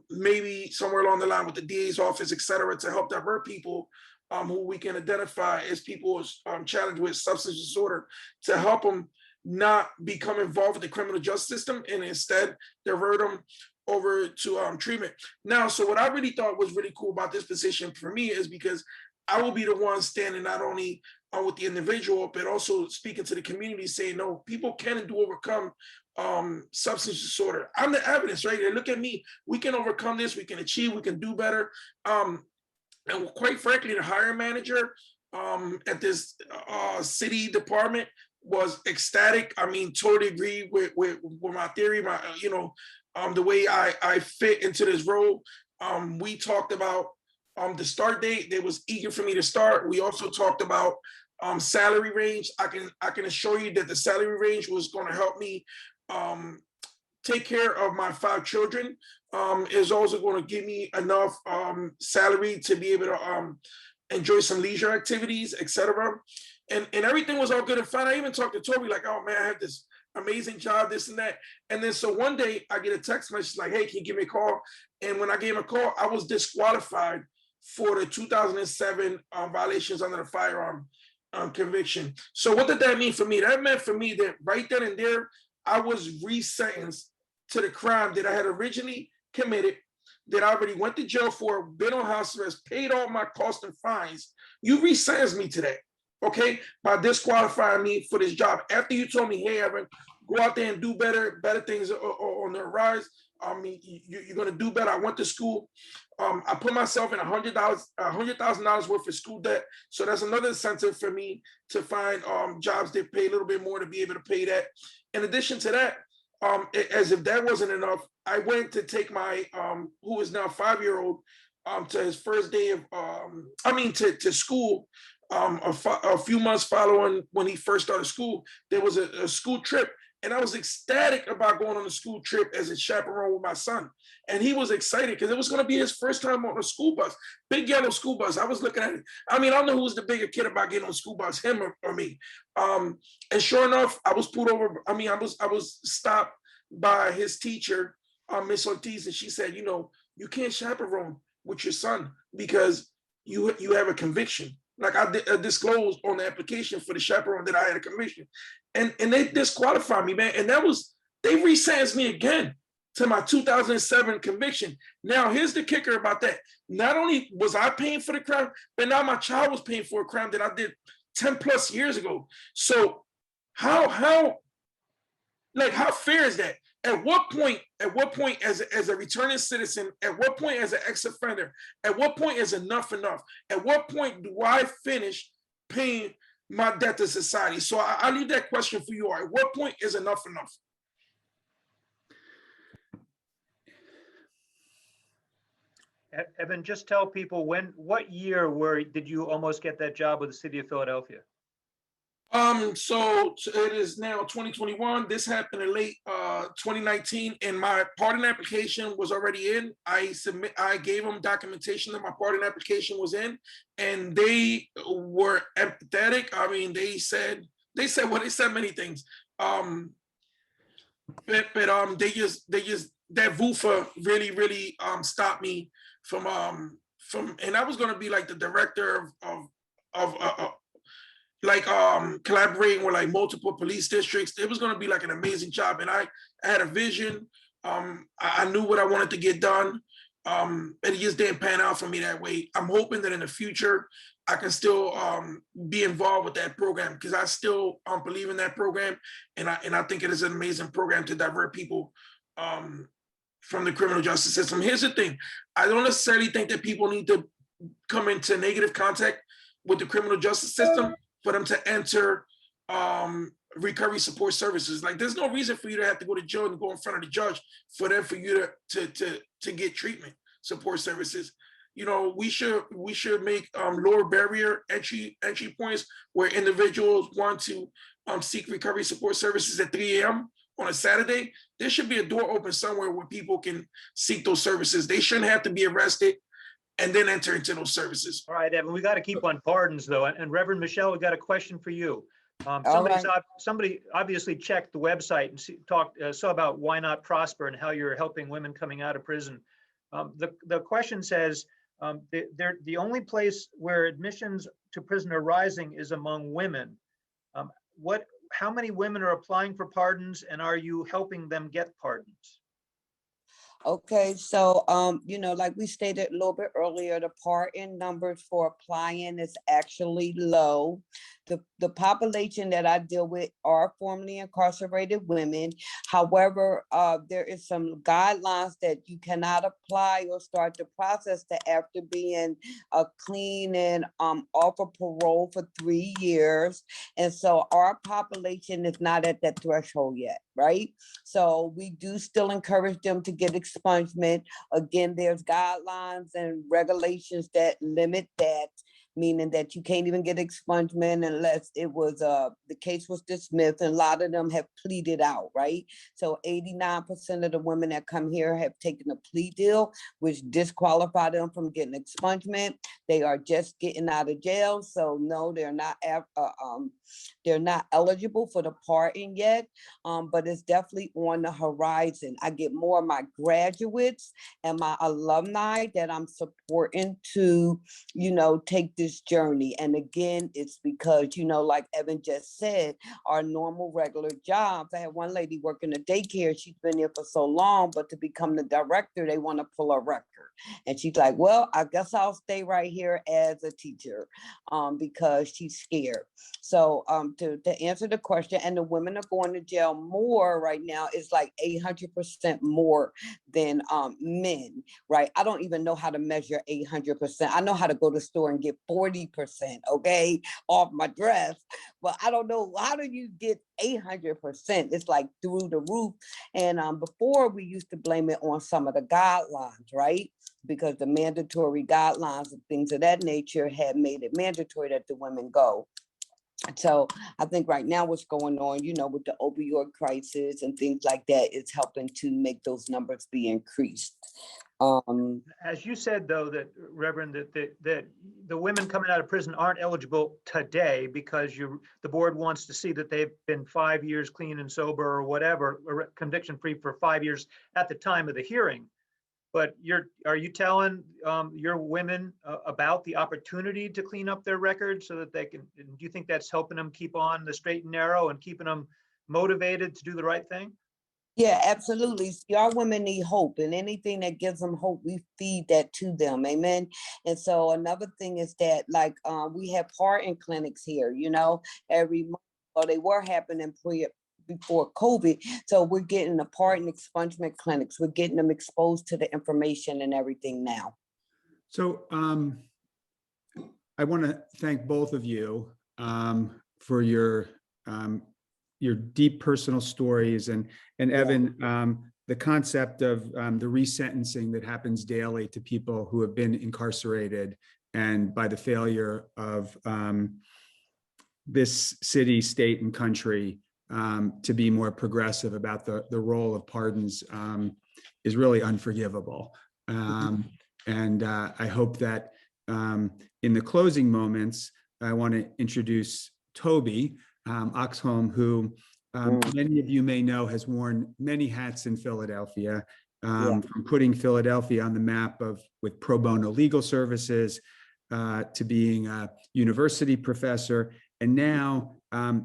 maybe somewhere along the line with the DA's office, et cetera, to help divert people who we can identify as people challenged with substance disorder, to help them not become involved with the criminal justice system and instead divert them over to treatment. Now, so what I really thought was really cool about this position for me is because I will be the one standing not only with the individual, but also speaking to the community, saying, no, people can and do overcome substance disorder. I'm the evidence, right? They look at me, we can overcome this, we can achieve, we can do better. And quite frankly, the hiring manager at this city department was ecstatic. I mean, totally agree with my theory, the way I fit into this role. We talked about the start date. They was eager for me to start. We also talked about salary range. I can assure you that the salary range was going to help me take care of my 5 children. Is also going to give me enough salary to be able to enjoy some leisure activities, etc. And everything was all good and fine. I even talked to Tobey like, oh man, I have this amazing job, this and that. And then so one day I get a text message like, hey, can you give me a call? And when I gave him a call, I was disqualified for the 2007 violations under the firearm conviction. So what did that mean for me? That meant for me that right then and there, I was resentenced to the crime that I had originally committed, that I already went to jail for, been on house arrest, paid all my costs and fines. You resentenced me to that, okay? By disqualifying me for this job. After you told me, hey, Evan, go out there and do better things are on the rise. I mean, you're gonna do better. I went to school. I put myself in $100,000 worth of school debt. So that's another incentive for me to find jobs that pay a little bit more to be able to pay that. In addition to that, as if that wasn't enough, I went to take my who is now 5-year-old to his first day of to school. A few months following when he first started school, there was a school trip. And I was ecstatic about going on a school trip as a chaperone with my son. And he was excited because it was going to be his first time on a school bus, big yellow school bus. I was looking at it. I mean, I don't know who was the bigger kid about getting on a school bus, him or me. And sure enough, I was pulled over. I mean, I was stopped by his teacher, Miss Ortiz, and she said, you know, you can't chaperone with your son because you have a conviction. Like I disclosed on the application for the chaperone that I had a conviction. And they disqualified me, man. And they resentenced me again to my 2007 conviction. Now, here's the kicker about that. Not only was I paying for the crime, but now my child was paying for a crime that I did 10 plus years ago. So how fair is that? At what point as a returning citizen, at what point as an ex-offender, at what point is enough? At what point do I finish paying my debt to society? So I leave that question for you. At what point is enough? Evan, just tell people what year did you almost get that job with the city of Philadelphia? So it is now 2021. This happened in late 2019, and my pardon application was already in. I gave them documentation that my pardon application was in, and they were empathetic. I mean, they said many things. But they just that VUFA really stopped me from and I was gonna be like the director of collaborating with like multiple police districts. It was going to be like an amazing job. And I had a vision. I knew what I wanted to get done. And it just didn't pan out for me that way. I'm hoping that in the future, I can still be involved with that program because I still believe in that program. And I think it is an amazing program to divert people from the criminal justice system. Here's the thing. I don't necessarily think that people need to come into negative contact with the criminal justice system for them to enter recovery support services. Like there's no reason for you to have to go to jail and go in front of the judge for you to get treatment support services. You know, we should make lower barrier entry points where individuals want to seek recovery support services at 3 a.m. on a Saturday. There should be a door open somewhere where people can seek those services. They shouldn't have to be arrested and then enter into those services. All right, Evan, we got to keep on pardons though. And Reverend Michelle, we got a question for you. Somebody obviously checked the website and saw about Why Not Prosper and how you're helping women coming out of prison. The question says, the only place where admissions to prison are rising is among women. How many women are applying for pardons, and are you helping them get pardons? Okay, so, like we stated a little bit earlier, the pardon numbers for applying is actually low. The population that I deal with are formerly incarcerated women. However, there is some guidelines that you cannot apply or start the process to after being clean and off of parole for 3 years. And so our population is not at that threshold yet, right? So we do still encourage them to get expungement. Again, there's guidelines and regulations that limit that. meaning that you can't even get expungement unless it was the case was dismissed, and a lot of them have pleaded out, right? So 89% of the women that come here have taken a plea deal, which disqualify them from getting expungement. They are just getting out of jail, so no, they're not eligible for the pardon yet, but it's definitely on the horizon. I get more of my graduates and my alumni that I'm supporting to, take this journey. And again, it's because, like Evan just said, our normal regular jobs. I had one lady working a daycare. She's been here for so long, but to become the director, they want to pull a record. And she's like, well, I guess I'll stay right here as a teacher because she's scared. So to answer the question, and the women are going to jail more right now, is like 800% more than men, right? I don't even know how to measure 800%. I know how to go to the store and get 40%, okay, off my dress, but I don't know, how do you get 800%? It's like through the roof. And before, we used to blame it on some of the guidelines, right? Because the mandatory guidelines and things of that nature had made it mandatory that the women go. So I think right now what's going on, with the opioid crisis and things like that, is helping to make those numbers be increased. As you said, though, that Reverend, that the women coming out of prison aren't eligible today because the board wants to see that they've been 5 years clean and sober or whatever, or conviction free for 5 years at the time of the hearing. But are you telling your women about the opportunity to clean up their record so that they can? Do you think that's helping them keep on the straight and narrow and keeping them motivated to do the right thing? Yeah, absolutely. See, our women need hope, and anything that gives them hope, we feed that to them. Amen. And so another thing is that, like, we have pardon clinics here, every month, or they were happening before COVID. So we're getting the pardon expungement clinics. We're getting them exposed to the information and everything now. So I want to thank both of you for your deep personal stories, and Evan, the concept of the resentencing that happens daily to people who have been incarcerated, and by the failure of this city, state, and country to be more progressive about the role of pardons is really unforgivable. And I hope that in the closing moments, I want to introduce Tobey Oxholm, who many of you may know has worn many hats in Philadelphia, from putting Philadelphia on the map with pro bono legal services to being a university professor, and now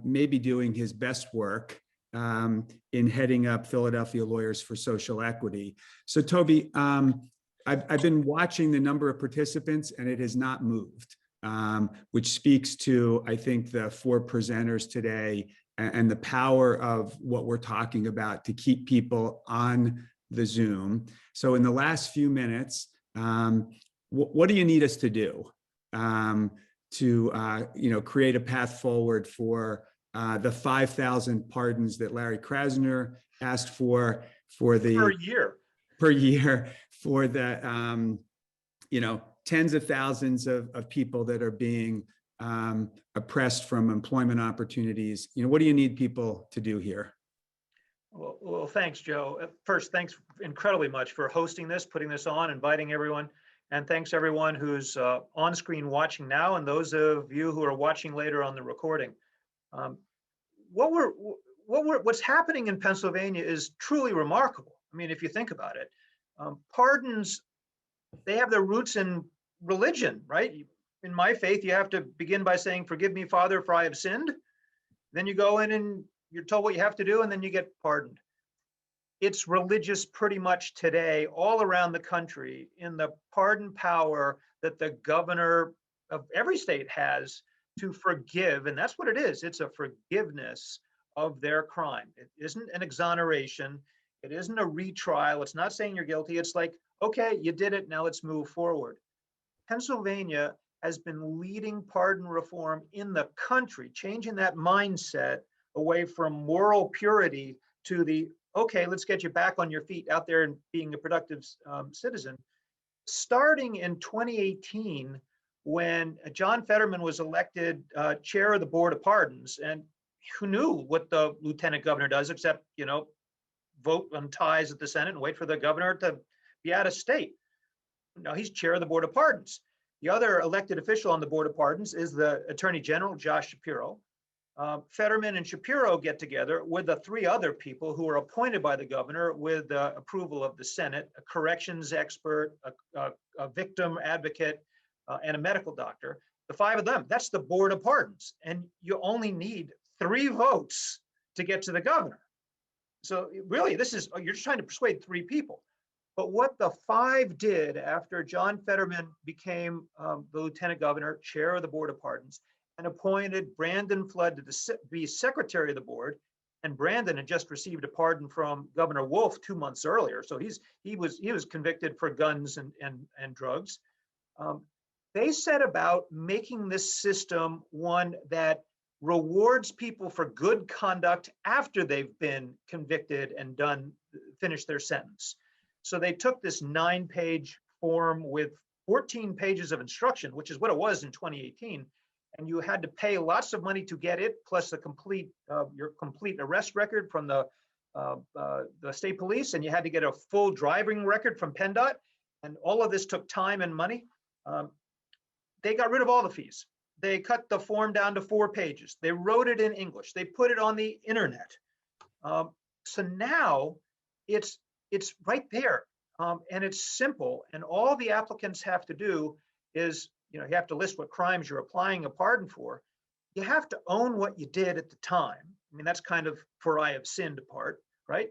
maybe doing his best work in heading up Philadelphia Lawyers for Social Equity. So Tobey, I've been watching the number of participants, and it has not moved, which speaks to, I think, the 4 presenters today and the power of what we're talking about to keep people on the Zoom. So in the last few minutes, what do you need us to do to create a path forward for the 5,000 pardons that Larry Krasner asked for the per year for the tens of thousands of people that are being oppressed from employment opportunities? What do you need people to do here? Well, thanks, Joe. First, thanks incredibly much for hosting this, putting this on, inviting everyone. And thanks everyone who's on screen watching now, and those of you who are watching later on the recording. What's happening in Pennsylvania is truly remarkable. I mean, if you think about it, pardons, they have their roots in religion, right? In my faith, you have to begin by saying, "Forgive me, Father, for I have sinned." Then you go in and you're told what you have to do, and then you get pardoned. It's religious pretty much today all around the country in the pardon power that the governor of every state has to forgive. And that's what it is. It's a forgiveness of their crime. It isn't an exoneration. It isn't a retrial. It's not saying you're guilty. It's like, okay, you did it. Now let's move forward. Pennsylvania has been leading pardon reform in the country, changing that mindset away from moral purity to the, okay, let's get you back on your feet out there and being a productive citizen. Starting in 2018, when John Fetterman was elected chair of the Board of Pardons. And who knew what the lieutenant governor does except, vote on ties at the Senate and wait for the governor to be out of state. No, he's chair of the Board of Pardons. The other elected official on the Board of Pardons is the Attorney General, Josh Shapiro. Fetterman and Shapiro get together with the three other people who are appointed by the governor with approval of the Senate, a corrections expert, a victim advocate, and a medical doctor. The five of them, that's the Board of Pardons. And you only need 3 votes to get to the governor. So really, you're just trying to persuade 3 people. But what the 5 did after John Fetterman became the lieutenant governor, chair of the Board of Pardons, and appointed Brandon Flood to be secretary of the board, and Brandon had just received a pardon from Governor Wolf 2 months earlier, so he was convicted for guns and drugs. They set about making this system one that rewards people for good conduct after they've been convicted and finished their sentence. So they took this 9-page form with 14 pages of instruction, which is what it was in 2018. And you had to pay lots of money to get it, plus your complete arrest record from the state police, and you had to get a full driving record from PennDOT, and all of this took time and money. They got rid of all the fees. They cut the form down to 4 pages. They wrote it in English. They put it on the internet. So now it's right there, and it's simple. And all the applicants have to do is, you have to list what crimes you're applying a pardon for. You have to own what you did at the time. I mean, that's kind of for I have sinned part, right?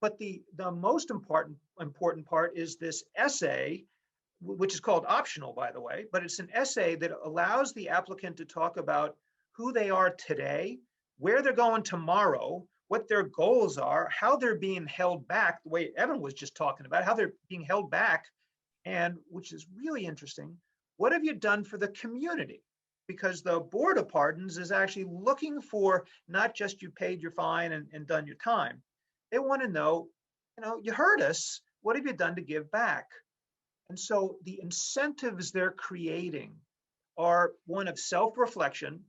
But the most important part is this essay, which is called optional, by the way, but it's an essay that allows the applicant to talk about who they are today, where they're going tomorrow, what their goals are, how they're being held back, the way Evan was just talking about, how they're being held back, and which is really interesting. What have you done for the community? Because the Board of Pardons is actually looking for not just you paid your fine and done your time. They want to know, you heard us, what have you done to give back? And so the incentives they're creating are one of self-reflection,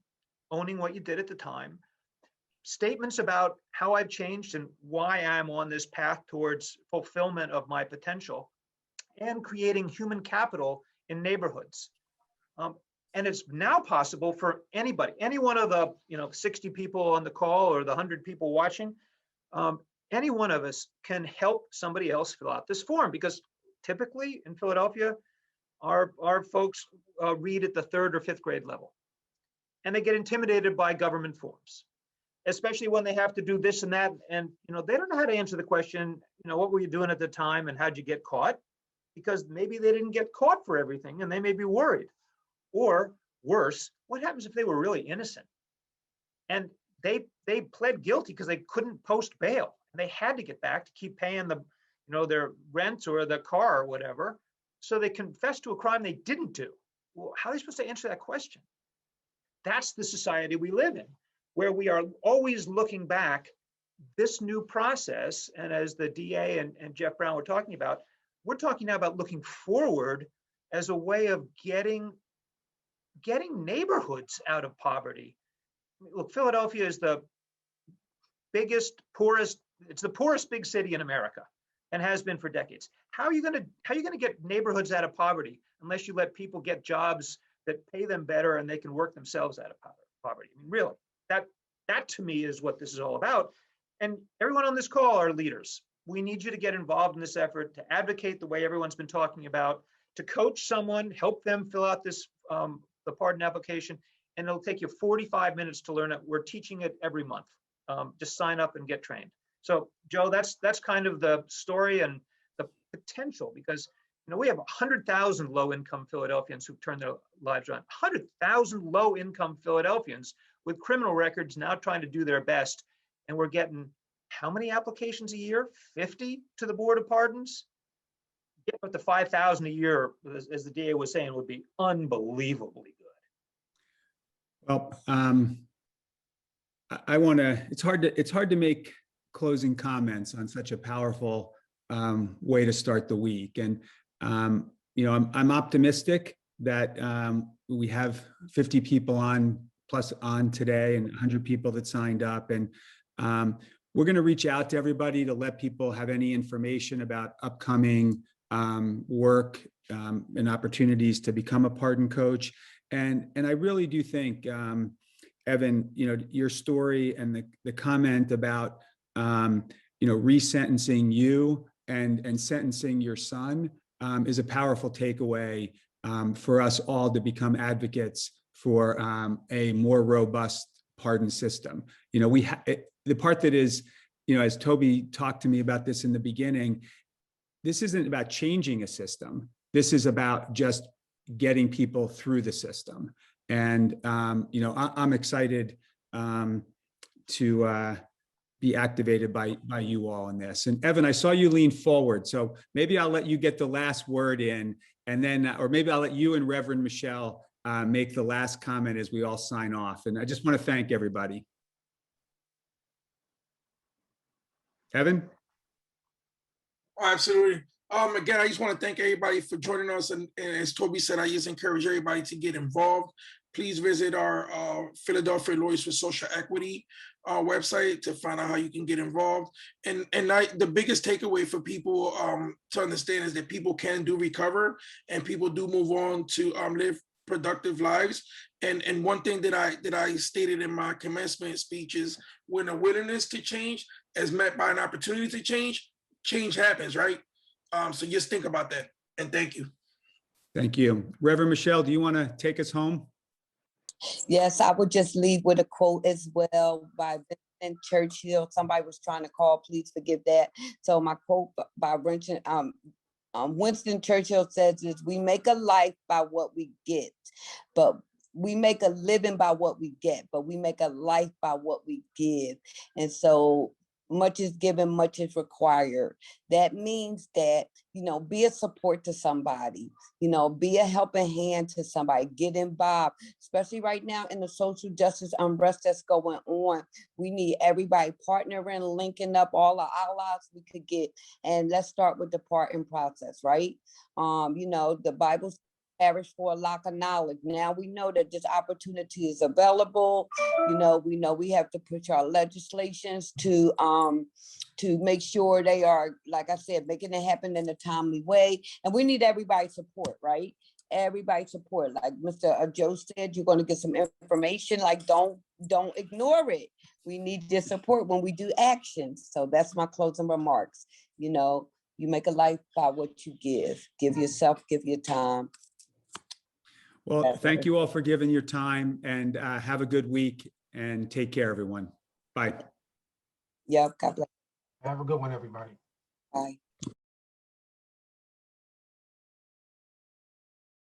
owning what you did at the time, statements about how I've changed and why I'm on this path towards fulfillment of my potential, and creating human capital in neighborhoods. And it's now possible for anybody, any one of the 60 people on the call or the 100 people watching, any one of us can help somebody else fill out this form, because typically in Philadelphia, our folks read at the 3rd or 5th grade level, and they get intimidated by government forms, especially when they have to do this and that, and they don't know how to answer the question, what were you doing at the time and how'd you get caught? Because maybe they didn't get caught for everything and they may be worried. Or worse, what happens if they were really innocent and they pled guilty because they couldn't post bail and they had to get back to keep paying their rent or the car or whatever, so they confessed to a crime they didn't do? Well, how are they supposed to answer that question? That's the society we live in, where we are always looking back. This new process, and as the DA and Jeff Brown were talking about, we're talking now about looking forward as a way of getting neighborhoods out of poverty. Look, Philadelphia is the poorest big city in America, and has been for decades. How are you going to get neighborhoods out of poverty unless you let people get jobs that pay them better and they can work themselves out of poverty? I mean, really, that to me is what this is all about. And everyone on this call are leaders. We need you to get involved in this effort, to advocate the way everyone's been talking about, to coach someone, help them fill out this the pardon application, and it'll take you 45 minutes to learn it. We're teaching it every month. Just sign up and get trained. So, Joe, that's kind of the story and the potential, because we have 100,000 low-income Philadelphians who've turned their lives around. 100,000 low-income Philadelphians with criminal records now trying to do their best, and we're getting how many applications a year? 50 to the Board of Pardons? Get with the 5,000 a year, as the DA was saying, would be unbelievably good. Well, I want to. It's hard to make closing comments on such a powerful way to start the week, and I'm optimistic that we have 50 people on today and 100 people that signed up. And we're going to reach out to everybody to let people have any information about upcoming work and opportunities to become a pardon coach. And I really do think, Evan, your story and the comment about, resentencing you and sentencing your son is a powerful takeaway for us all to become advocates for a more robust pardon system. The part that is, as Tobey talked to me about this in the beginning, this isn't about changing a system. This is about just getting people through the system. And, I'm excited to be activated by you all in this. And Evan, I saw you lean forward, so maybe I'll let you get the last word in, and then, or maybe I'll let you and Reverend Michelle make the last comment as we all sign off. And I just want to thank everybody. Evan? Oh, absolutely. Again, I just want to thank everybody for joining us. And as Tobey said, I just encourage everybody to get involved. Please visit our Philadelphia Lawyers for Social Equity website to find out how you can get involved. And the biggest takeaway for people to understand is that people can recover, and people do move on to live productive lives. And one thing that I stated in my commencement speech is, when a willingness to change is met by an opportunity to change happens, right? So just think about that, and thank you. Thank you. Reverend Michelle, do you want to take us home? Yes, I would just leave with a quote as well by Winston Churchill. Somebody was trying to call, please forgive that. So my quote by Winston Churchill says is, we make a life by what we get, but we make a living by what we get, but we make a life by what we give. And so much is given, much is required. That means that, be a support to somebody, be a helping hand to somebody, get involved, especially right now in the social justice unrest that's going on. We need everybody partnering, linking up all our allies we could get. And let's start with the pardon process, right? The Bible perish for a lack of knowledge. Now we know that this opportunity is available. We know we have to push our legislations to make sure they are, like I said, making it happen in a timely way. And we need everybody's support, right? Everybody's support. Like Mr. Joe said, you're going to get some information. Like, don't ignore it. We need your support when we do actions. So that's my closing remarks. You make a life by what you give. Give yourself, give your time. Well, thank you all for giving your time, and have a good week, and take care, everyone. Bye. Yeah, God bless. Have a good one, everybody. Bye.